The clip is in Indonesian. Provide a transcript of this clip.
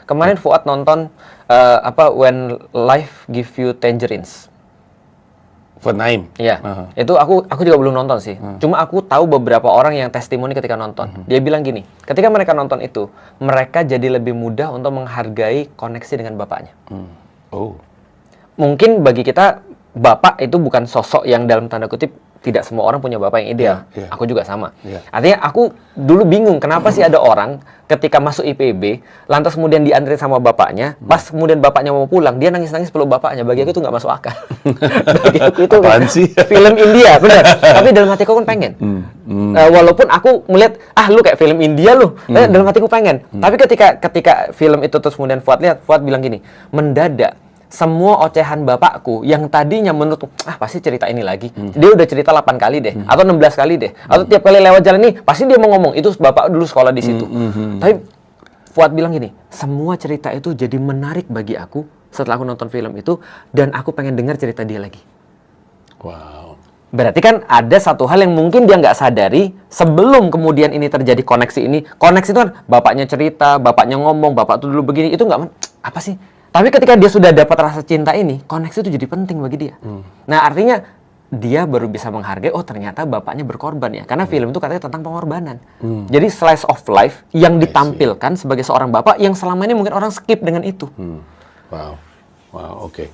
Kemarin Fuad nonton When Life Give You Tangerines. Fuad Naim. Iya, itu aku juga belum nonton sih. Cuma aku tahu beberapa orang yang testimoni ketika nonton. Dia bilang gini, ketika mereka nonton itu, mereka jadi lebih mudah untuk menghargai koneksi dengan bapaknya. Oh. Mungkin bagi kita, bapak itu bukan sosok yang dalam tanda kutip, tidak semua orang punya bapak yang ideal. Iya. Aku juga sama. Iya. Artinya aku dulu bingung kenapa sih ada orang ketika masuk IPB, lantas kemudian diantri sama bapaknya, pas kemudian bapaknya mau pulang, dia nangis-nangis peluk bapaknya. Bagi aku itu nggak masuk akal. Bagi aku itu Apaan sih? film India, benar. Tapi dalam hatiku kan pengen. Walaupun aku melihat, lu kayak film India lu. Dalam hatiku pengen. Tapi ketika film itu terus kemudian Fuad bilang gini, mendadak semua ocehan bapakku yang tadinya menurutku, pasti cerita ini lagi. Dia udah cerita 8 kali deh, atau 16 kali deh. Atau tiap kali lewat jalan ini, pasti dia mau ngomong, itu bapak dulu sekolah di situ. Tapi Fuad bilang gini, semua cerita itu jadi menarik bagi aku setelah aku nonton film itu, dan aku pengen dengar cerita dia lagi. Wow. Berarti kan ada satu hal yang mungkin dia nggak sadari sebelum kemudian ini terjadi koneksi ini. Koneksi itu kan bapaknya cerita, bapaknya ngomong, bapak tuh dulu begini, itu nggak, apa sih? Tapi ketika dia sudah dapat rasa cinta ini, koneksi itu jadi penting bagi dia. Nah, artinya dia baru bisa menghargai, ternyata bapaknya berkorban ya. Karena film itu katanya tentang pengorbanan. Jadi slice of life yang ditampilkan sebagai seorang bapak yang selama ini mungkin orang skip dengan itu. Wow. Wow, oke.